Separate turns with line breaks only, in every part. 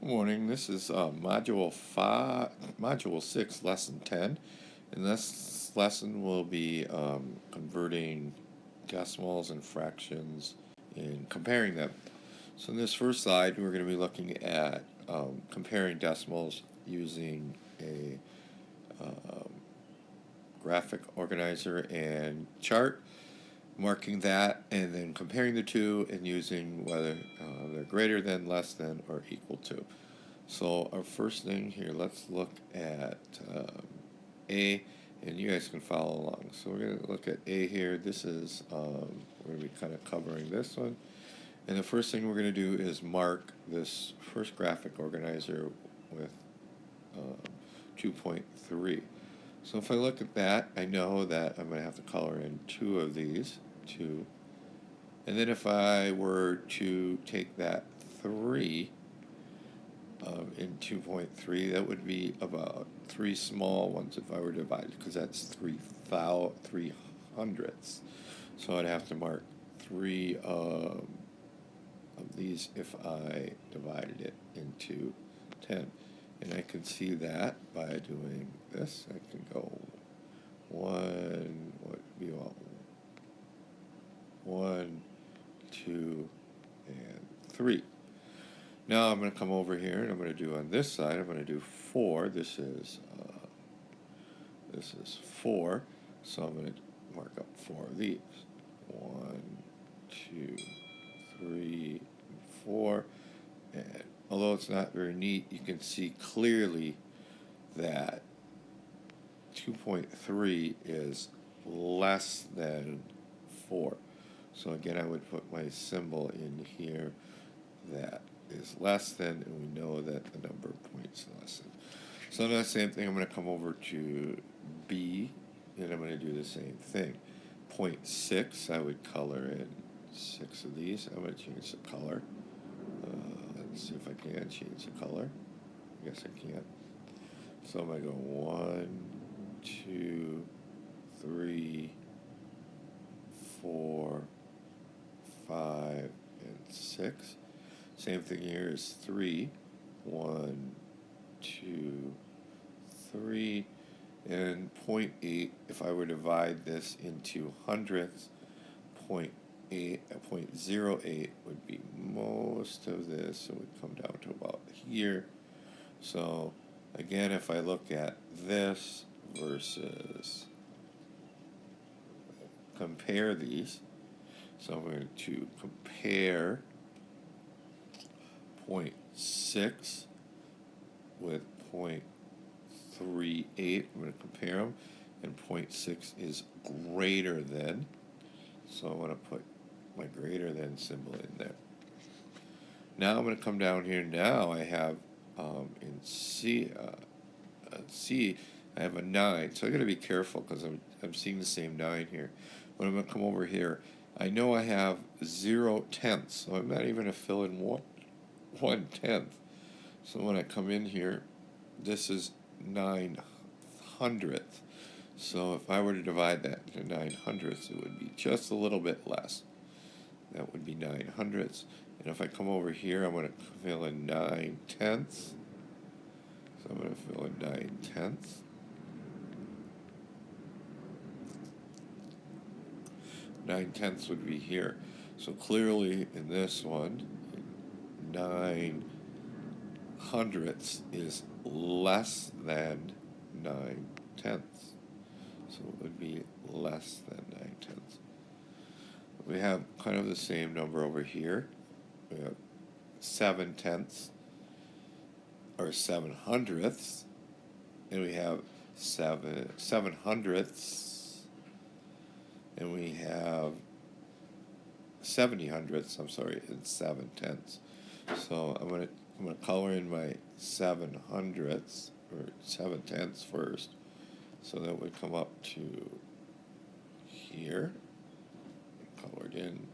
Morning. This is Module 6, Lesson 10. In this lesson, we'll be converting decimals and fractions and comparing them. So in this first slide, we're going to be looking at comparing decimals using a graphic organizer and chart, marking that, and then comparing the two and using whether they're greater than, less than, or equal to. So our first thing here, let's look at A, and you guys can follow along. So we're going to look at A here. This is, we're going to be kind of covering this one. And the first thing we're going to do is mark this first graphic organizer with 2.3. So if I look at that, I know that I'm going to have to color in two of these, two. And then if I were to take that 3 in 2.3, that would be about 3 small ones if I were to divide, because that's 3/300ths. So I'd have to mark 3 of these if I divided it into 10. And I can see that by doing this. I can go 1, what do you want? 1, 2, and 3. Now I'm going to come over here and I'm going to do on this side, I'm going to do 4. This is 4. So I'm going to mark up 4 of these. 1, 2, 3, 4. And although it's not very neat, you can see clearly that 2.3 is less than 4. So again, I would put my symbol in here that is less than, and we know that the number of points is less than. So now the same thing, I'm going to come over to B, and I'm going to do the same thing. 0.6, I would color in 6 of these. I'm going to change the color. Let's see if I can change the color. I guess I can't. So I'm going to go 1, 2, 3, 4, 5, and 6. Same thing here is 3. 1, 2, 3. And 0.8, if I were to divide this into hundredths, 0.08 would be most of this. So it would come down to about here. So again, if I look at this versus compare these, so I'm going to compare 0.6 with 0.38. I'm going to compare them, and 0.6 is greater than. So I want to put my greater than symbol in there. Now I'm going to come down here. Now I have in C, I have a 9. So I got to be careful because I'm seeing the same 9 here. But I'm going to come over here. I know I have 0/10, so I'm not even going to fill in 1/10. So when I come in here, this is 9/100th. So if I were to divide that into 9/100ths, it would be just a little bit less. That would be 9/100ths. And if I come over here, I'm going to fill in 9/10. So I'm going to fill in 9/10. 9/10 would be here. So clearly in this one, 9/100ths is less than 9/10. So it would be less than 9/10. We have kind of the same number over here. We have 7/10 or 7/100ths, and we have 7/100ths, and we have 70/100ths. I'm sorry, and 7/10. So I'm gonna color in my 7/100ths or 7/10ths first. So that would come up to here, colored in.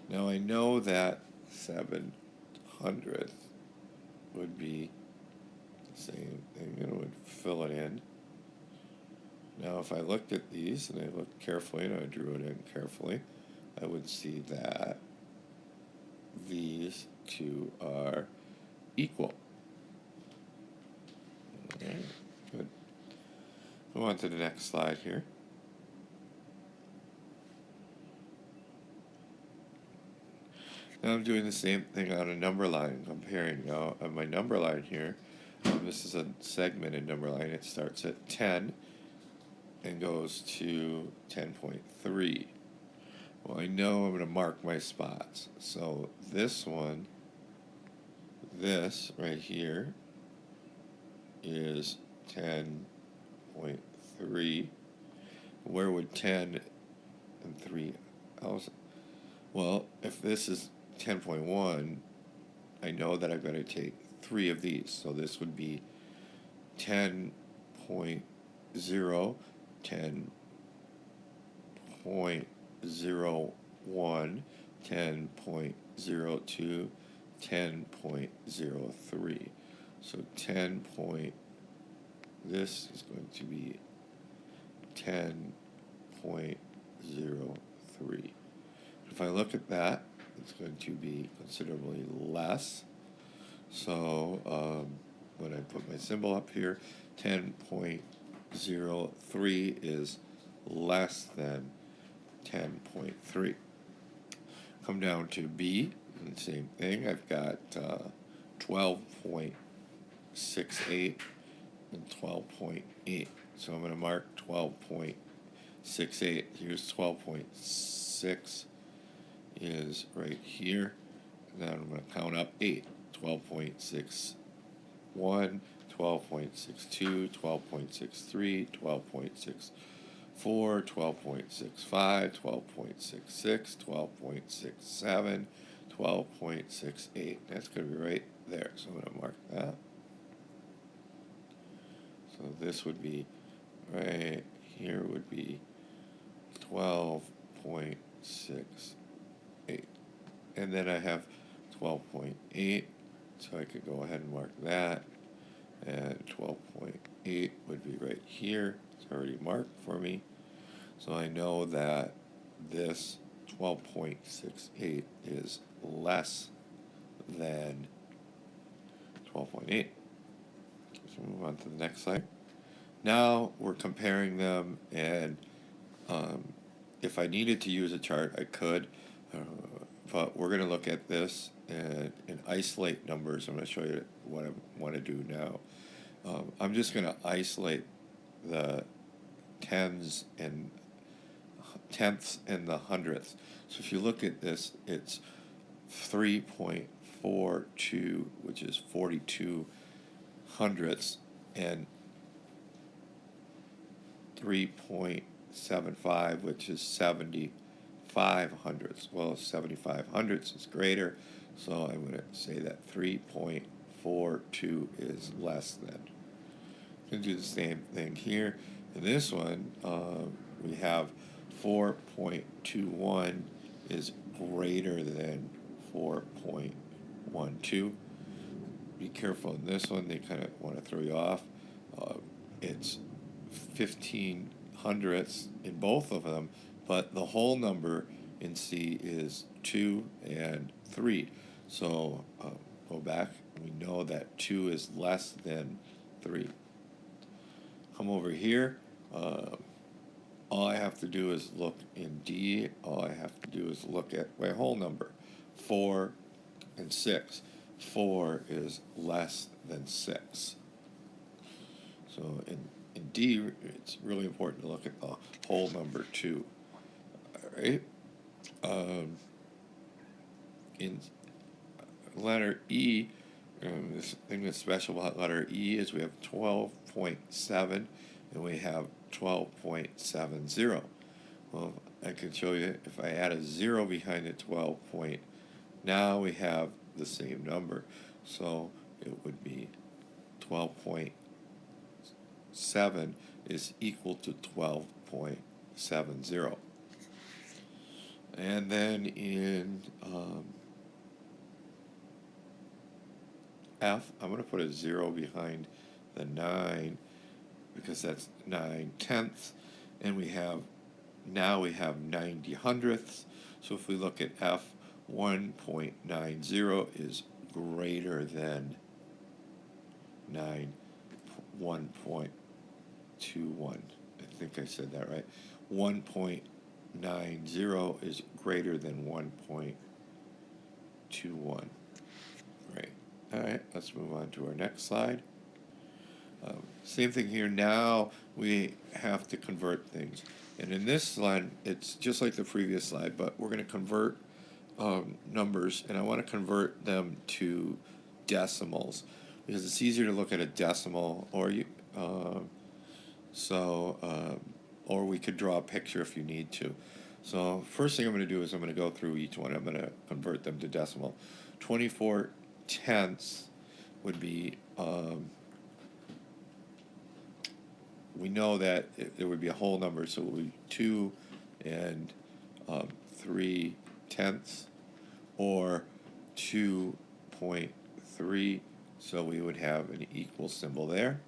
Now I know that 7/100th would be the same thing, and it would fill it in. Now if I looked at these and I looked carefully and I drew it in carefully, I would see that these two are equal. Okay, good. Move on to the next slide here. Now I'm doing the same thing on a number line, comparing. Now on my number line here, this is a segmented number line. It starts at 10 and goes to 10.3. Well, I know I'm going to mark my spots. So this one, this right here, is 10.3. Where would 10 and 3 else? Well, if this is 10.1, I know that I've got to take 3 of these. So this would be 10.0, 10.01, 10.02, 10.03. So 10 point, this is going to be 10.03. If I look at that, it's going to be considerably less. So when I put my symbol up here, 10.03 is less than 10.3. Come down to B, and the same thing. I've got 12.68 and 12.8. So I'm going to mark 12.68. Here's 12.6 is right here. And then I'm going to count up 8. 12.61, 12.62, 12.63, 12.64, 12.65, 12.66, 12.67, 12.68. That's going to be right there. So I'm going to mark that. So this would be right here would be 12.68. And then I have 12.8. So I could go ahead and mark that. And 12.8 would be right here. It's already marked for me. So I know that this 12.68 is less than 12.8. So move on to the next slide. Now we're comparing them, and if I needed to use a chart, I could. But we're going to look at this and isolate numbers. I'm going to show you what I want to do now. I'm just going to isolate the tenths and the hundredths. So if you look at this, it's 3.42, which is 42 hundredths, and 3.75, which is 75 hundredths. Well, 75 hundredths is greater, so I'm going to say that 3.42 is less than. I'm going to do the same thing here. In this one, we have 4.21 is greater than 4.12. Be careful in this one, they kind of want to throw you off. It's 15 hundredths in both of them, but the whole number in C is 2 and 3. So go back, we know that 2 is less than 3. Come over here, all I have to do is look in D, all I have to do is look at my whole number, 4 and 6. 4 is less than 6. So in D, it's really important to look at the whole number too. All right. In letter E, this thing that's special about letter E is we have 12.7 and we have 12.70. Well, I can show you if I add a 0 behind the 12 point, now we have the same number. So it would be 12.7 is equal to 12.70. And then in F, I'm going to put a 0 behind the 9 because that's 9/10. And now we have 90 hundredths. So if we look at F, 1.90 is greater than 1.21. I think I said that right. 1.90 is greater than 1.21. Right. All right, let's move on to our next slide. Same thing here. Now we have to convert things. And in this slide, it's just like the previous slide, but we're going to convert numbers, and I want to convert them to decimals because it's easier to look at a decimal, or or we could draw a picture if you need to. So first thing I'm going to do is I'm going to go through each one. I'm going to convert them to decimal. 24 tenths would be, we know that it would be a whole number, so it would be 2 and 3 tenths, or 2.3, so we would have an equal symbol there.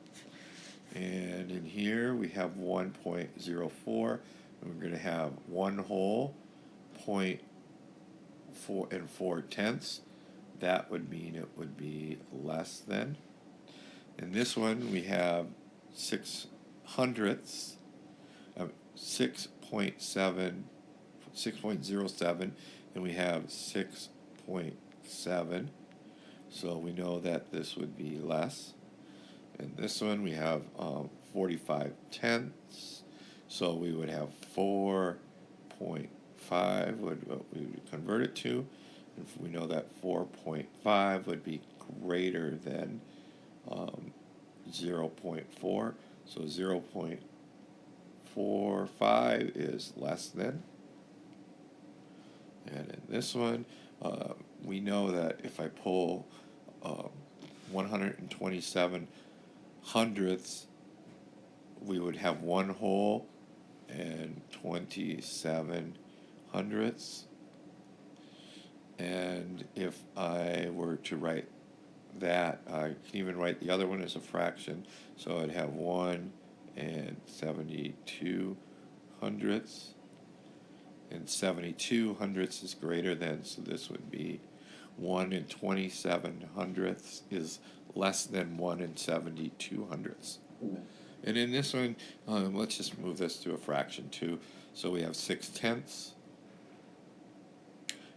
And in here we have 1.04, and we're going to have 1 whole, 0.4 and 4 tenths. That would mean it would be less than. In this one we have 6 hundredths, 6.07, and we have 6.7, so we know that this would be less. In this one we have 45 tenths, so we would have 4.5 what we would convert it to. And we know that 4.5 would be greater than 0.4, so 0.45 is less than. And in this one, we know that if I pull 127 hundredths, we would have 1 whole and 27 hundredths. And if I were to write that, I can even write the other one as a fraction, so I'd have 1 and 72 hundredths, and 72 hundredths is greater than, so this would be 1 and 27 hundredths is less than 1 and 72 hundredths. And in this one, let's just move this to a fraction too. So we have 6 tenths.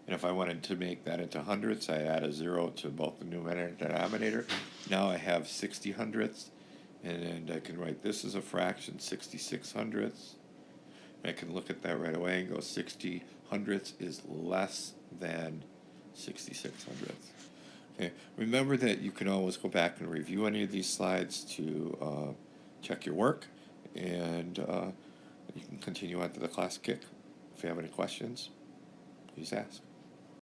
And if I wanted to make that into hundredths, I add a 0 to both the numerator and denominator. Now I have 60 hundredths. And I can write this as a fraction, 66 hundredths. I can look at that right away and go 60 hundredths is less than 66 hundredths. Okay. Remember that you can always go back and review any of these slides to check your work, and you can continue on to the class kick. If you have any questions, please ask.